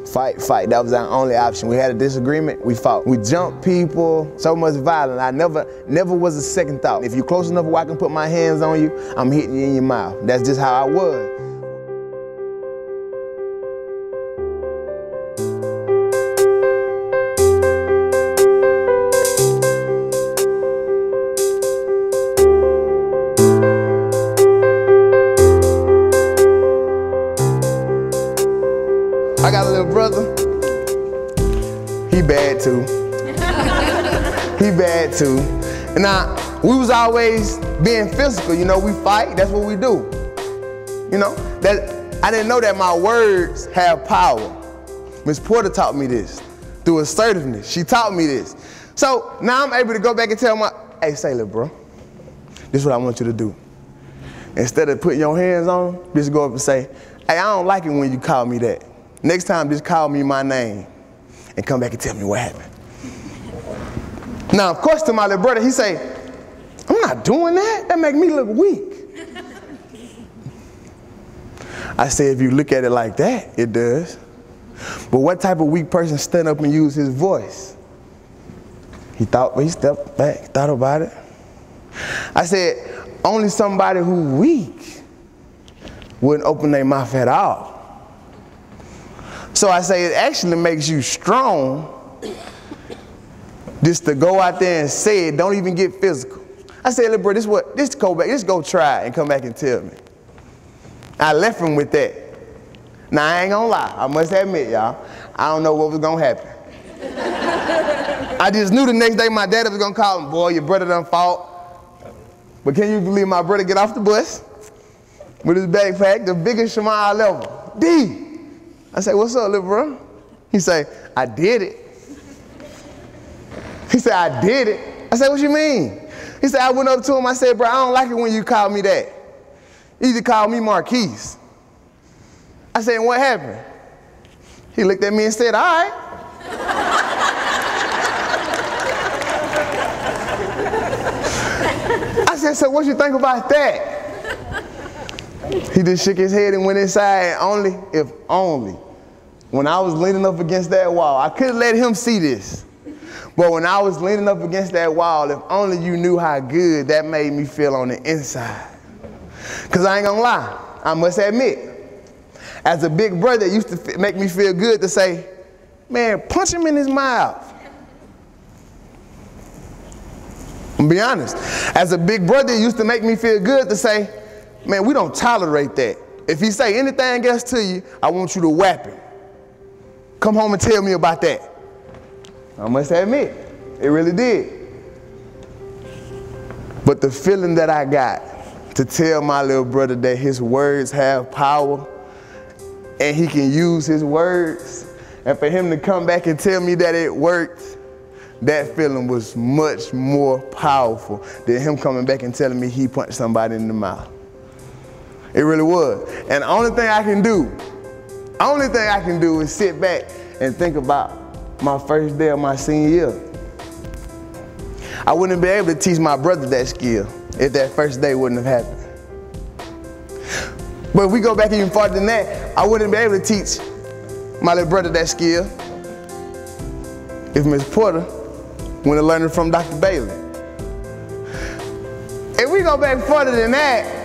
Fight, fight. That was our only option. We had a disagreement, we fought. We jumped people, so much violence. I never was a second thought. If you're close enough where I can put my hands on you, I'm hitting you in your mouth. That's just how I was. I got a little brother, he bad too. He bad too. And now, we was always being physical, you know, we fight, that's what we do. You know, I didn't know that my words have power. Miss Porter taught me this through assertiveness. She taught me this. So now I'm able to go back and tell hey, say, little bro, this is what I want you to do. Instead of putting your hands on them, just go up and say, hey, I don't like it when you call me that. Next time, just call me my name and come back and tell me what happened. Now, of course, to my little brother, he say, I'm not doing that. That make me look weak. I say, if you look at it like that, it does. But what type of weak person stand up and use his voice? He stepped back, thought about it. I said, only somebody who weak wouldn't open their mouth at all. So I say it actually makes you strong just to go out there and say it, don't even get physical. I said, look, bro, just go try it and come back and tell me. I left him with that. Now, I ain't gonna lie, I must admit, y'all, I don't know what was gonna happen. I just knew the next day my daddy was gonna call him, boy, your brother done fought. But can you believe my brother get off the bus with his backpack, the biggest smile ever? D. I say, what's up, little bro? He say, I did it. He said, I did it. I said, what you mean? He said, I went up to him, I said, bro, I don't like it when you call me that. You either call me Marquise. I said, what happened? He looked at me and said, all right. I said, so what you think about that? He just shook his head and went inside, and if only, when I was leaning up against that wall, I couldn't let him see this, but when I was leaning up against that wall, if only you knew how good that made me feel on the inside. Because I ain't gonna lie, I must admit, as a big brother, it used to make me feel good to say, man, punch him in his mouth. I'm be honest, as a big brother, it used to make me feel good to say, man, we don't tolerate that. If he say anything else to you, I want you to whap him. Come home and tell me about that. I must admit, it really did. But the feeling that I got to tell my little brother that his words have power and he can use his words, and for him to come back and tell me that it worked, that feeling was much more powerful than him coming back and telling me he punched somebody in the mouth. It really was. And the only thing I can do is sit back and think about my first day of my senior year. I wouldn't be able to teach my brother that skill if that first day wouldn't have happened. But if we go back even farther than that, I wouldn't be able to teach my little brother that skill if Miss Porter went and learned it from Dr. Bailey. If we go back further than that,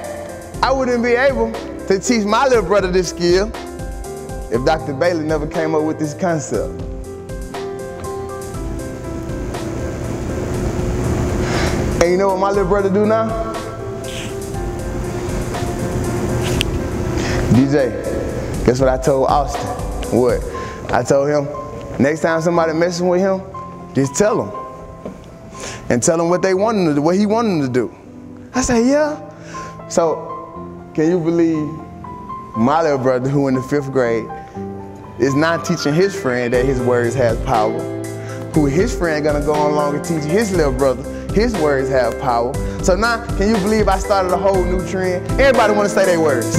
I wouldn't be able to teach my little brother this skill if Dr. Bailey never came up with this concept. And you know what my little brother do now? DJ, guess what I told Austin? What? I told him, next time somebody messing with him, just tell him. And tell him what they want him to do, what he wanted him to do. I said, yeah. So, can you believe my little brother, who in the 5th grade, is not teaching his friend that his words have power, who his friend gonna go along and teach his little brother his words have power. So now, can you believe I started a whole new trend? Everybody wanna say their words.